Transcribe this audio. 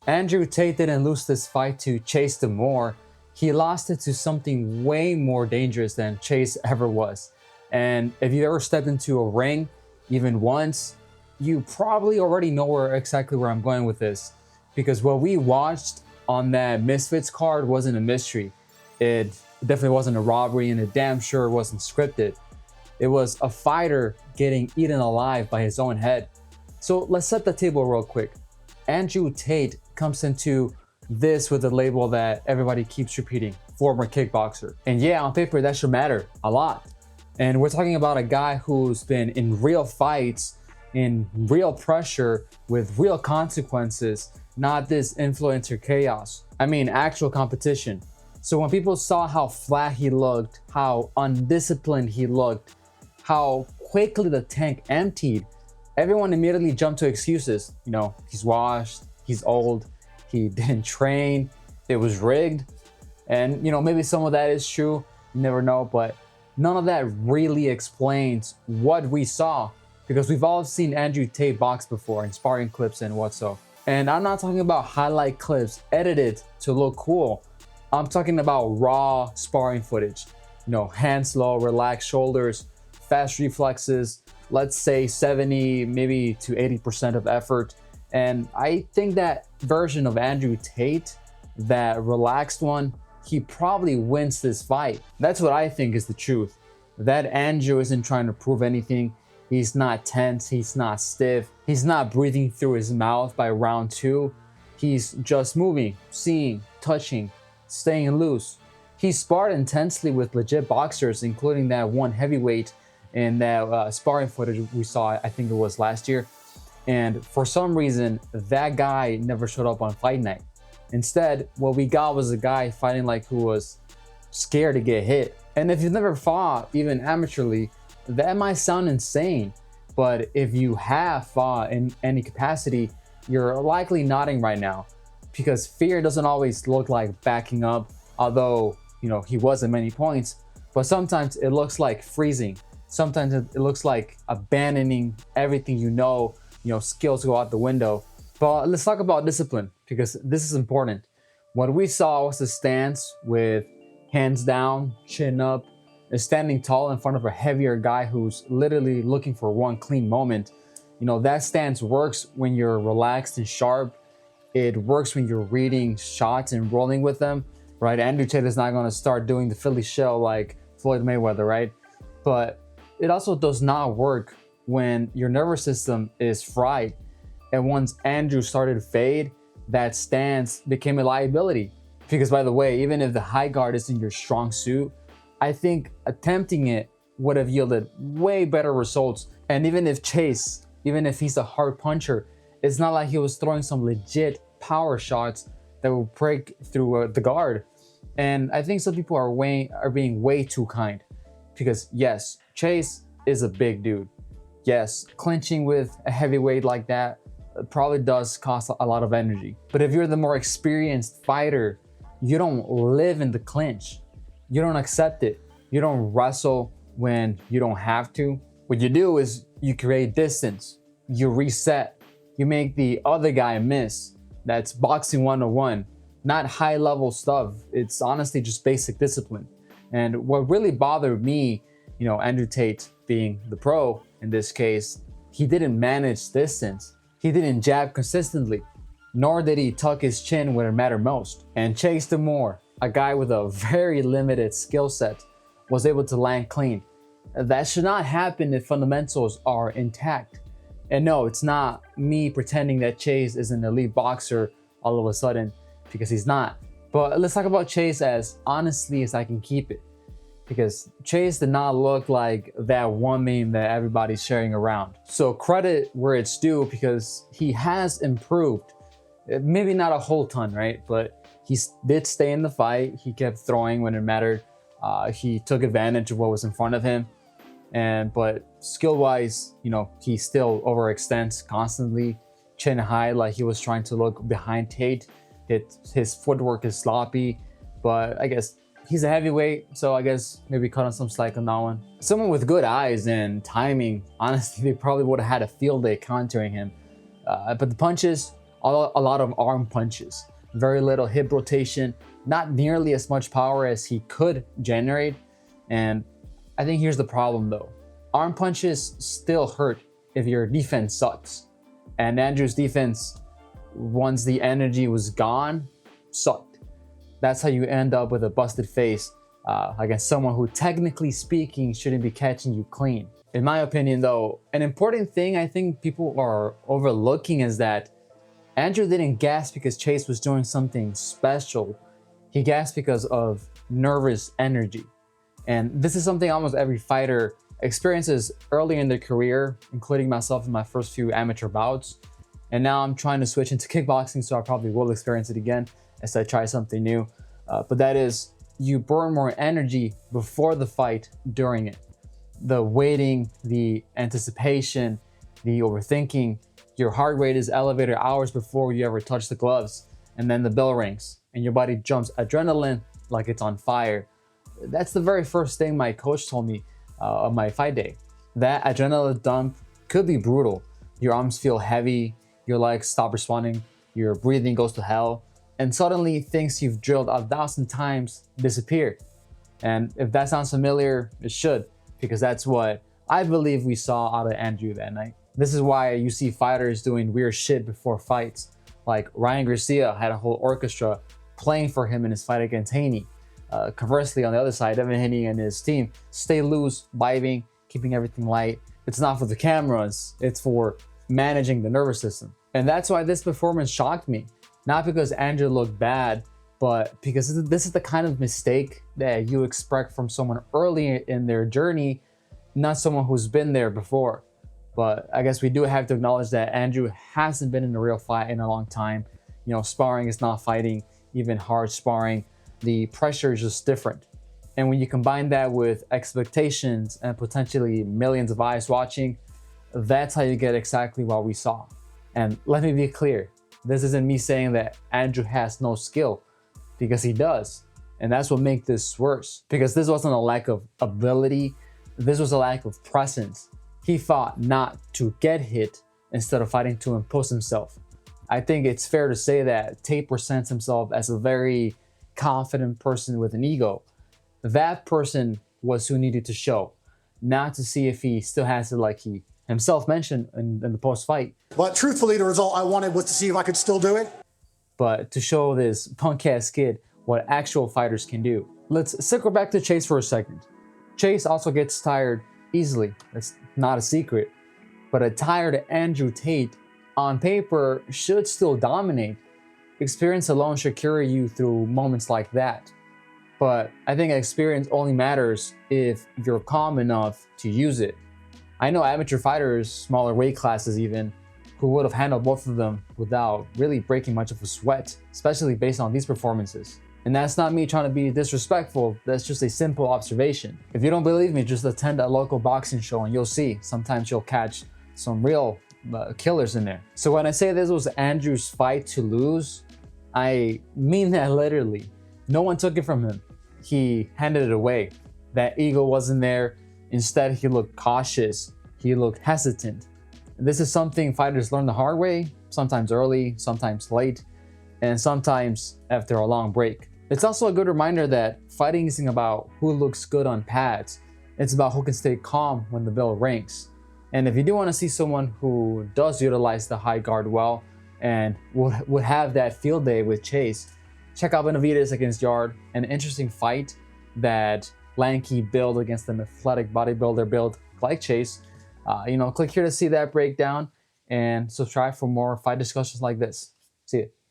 Andrew Tate didn't lose this fight to Chase DeMoor. He lost it to something way more dangerous than Chase ever was. And if you ever stepped into a ring, even once, you probably already know exactly where I'm going with this. Because what we watched on that Misfits card wasn't a mystery. It definitely wasn't a robbery, and it damn sure wasn't scripted. It was a fighter getting eaten alive by his own head. So let's set the table real quick. Andrew Tate comes into this with a label that everybody keeps repeating: former kickboxer. And yeah, on paper, that should matter a lot. And we're talking about a guy who's been in real fights, in real pressure, with real consequences, not this influencer chaos. I mean, actual competition. So when people saw how flat he looked, how undisciplined he looked, how quickly the tank emptied, everyone immediately jumped to excuses. You know, he's washed, he's old, he didn't train, it was rigged. And, you know, maybe some of that is true, you never know, but none of that really explains what we saw, because we've all seen Andrew Tate box before in sparring clips and what's so. And I'm not talking about highlight clips edited to look cool. I'm talking about raw sparring footage. You know, hands low, relaxed shoulders, fast reflexes, let's say 70, maybe to 80% of effort. And I think that version of Andrew Tate, that relaxed one, he probably wins this fight. That's what I think is the truth. That Andrew isn't trying to prove anything. He's not tense, he's not stiff, he's not breathing through his mouth by round 2. He's just moving, seeing, touching, staying loose. He sparred intensely with legit boxers, including that one heavyweight in that sparring footage we saw, I think it was last year. And for some reason, that guy never showed up on fight night. Instead, what we got was a guy fighting like who was scared to get hit. And if you've never fought, even amateurly, that might sound insane. But if you have fought in any capacity, you're likely nodding right now. Because fear doesn't always look like backing up, although, you know, he was at many points. But sometimes it looks like freezing. Sometimes it looks like abandoning everything you know, skills go out the window. But let's talk about discipline, because this is important. What we saw was a stance with hands down, chin up, standing tall in front of a heavier guy who's literally looking for one clean moment. You know, that stance works when you're relaxed and sharp. It works when you're reading shots and rolling with them, right? Andrew Tate is not going to start doing the Philly shell like Floyd Mayweather, right? But it also does not work when your nervous system is fried. And once Andrew started to fade, that stance became a liability. Because by the way, even if the high guard isn't your strong suit, I think attempting it would have yielded way better results. And even if Chase, even if he's a hard puncher, it's not like he was throwing some legit power shots that will break through the guard. And I think some people are being way too kind. Because yes, Chase is a big dude. Yes, clinching with a heavyweight like that probably does cost a lot of energy. But if you're the more experienced fighter, you don't live in the clinch. You don't accept it. You don't wrestle when you don't have to. What you do is you create distance. You reset. You make the other guy miss. That's boxing 101, not high level stuff. It's honestly just basic discipline. And what really bothered me, Andrew Tate being the pro in this case, he didn't manage distance. He didn't jab consistently, nor did he tuck his chin when it mattered most. And Chase DeMoor, a guy with a very limited skill set, was able to land clean. That should not happen if fundamentals are intact. And no, it's not me pretending that Chase is an elite boxer all of a sudden, because he's not. But let's talk about Chase as honestly as I can keep it. Because Chase did not look like that one meme that everybody's sharing around. So credit where it's due, because he has improved. Maybe not a whole ton, right? But he did stay in the fight. He kept throwing when it mattered. He took advantage of what was in front of him. But skill-wise, he still overextends constantly, chin high, like he was trying to look behind Tate. His footwork is sloppy, but I guess he's a heavyweight, so I guess maybe cut on some slack on that one. Someone with good eyes and timing, honestly, they probably would have had a field day countering him. But the punches, a lot of arm punches, very little hip rotation, not nearly as much power as he could generate. And I think here's the problem though. Arm punches still hurt if your defense sucks. And Andrew's defense, once the energy was gone, sucked. That's how you end up with a busted face against someone who, technically speaking, shouldn't be catching you clean. In my opinion though, an important thing I think people are overlooking is that Andrew didn't gas because Chase was doing something special. He gasped because of nervous energy. And this is something almost every fighter experiences early in their career, including myself in my first few amateur bouts. And now I'm trying to switch into kickboxing, so I probably will experience it again as I try something new. But that is, you burn more energy before the fight, during it. The waiting, the anticipation, the overthinking, your heart rate is elevated hours before you ever touch the gloves. And then the bell rings and your body jumps adrenaline like it's on fire. That's the very first thing my coach told me on my fight day. That adrenaline dump could be brutal. Your arms feel heavy, your legs stop responding, your breathing goes to hell, and suddenly things you've drilled 1,000 times disappear. And if that sounds familiar, it should, because that's what I believe we saw out of Andrew that night. This is why you see fighters doing weird shit before fights. Like Ryan Garcia had a whole orchestra playing for him in his fight against Haney. Conversely, on the other side, Evan Haney and his team stay loose, vibing, keeping everything light. It's not for the cameras, it's for managing the nervous system. And that's why this performance shocked me. Not because Andrew looked bad, but because this is the kind of mistake that you expect from someone early in their journey, not someone who's been there before. But I guess we do have to acknowledge that Andrew hasn't been in a real fight in a long time. You know, sparring is not fighting, even hard sparring. The pressure is just different. And when you combine that with expectations and potentially millions of eyes watching, that's how you get exactly what we saw. And let me be clear, this isn't me saying that Andrew has no skill, because he does. And that's what makes this worse, because this wasn't a lack of ability, this was a lack of presence. He fought not to get hit instead of fighting to impose himself. I think it's fair to say that Tate presents himself as a very confident person with an ego. That person was who needed to show, not to see if he still has it, like he himself mentioned in the post-fight. But truthfully, the result I wanted was to see if I could still do it. But to show this punk-ass kid what actual fighters can do. Let's circle back to Chase for a second. Chase also gets tired easily. That's not a secret. But a tired Andrew Tate, on paper, should still dominate. Experience alone should carry you through moments like that. But I think experience only matters if you're calm enough to use it. I know amateur fighters, smaller weight classes even, who would have handled both of them without really breaking much of a sweat, especially based on these performances. And that's not me trying to be disrespectful, that's just a simple observation. If you don't believe me, just attend a local boxing show and you'll see. Sometimes you'll catch some real killers in there. So when I say this was Andrew's fight to lose, I mean that literally. No one took it from him. He handed it away. That ego wasn't there. Instead, he looked cautious. He looked hesitant. This is something fighters learn the hard way, sometimes early, sometimes late, and sometimes after a long break. It's also a good reminder that fighting isn't about who looks good on pads. It's about who can stay calm when the bell rings. And if you do want to see someone who does utilize the high guard well and would have that field day with Chase, check out Benavidez against Yard, an interesting fight that lanky build against an athletic bodybuilder build like Chase. Click here to see that breakdown and subscribe for more fight discussions like this. See you.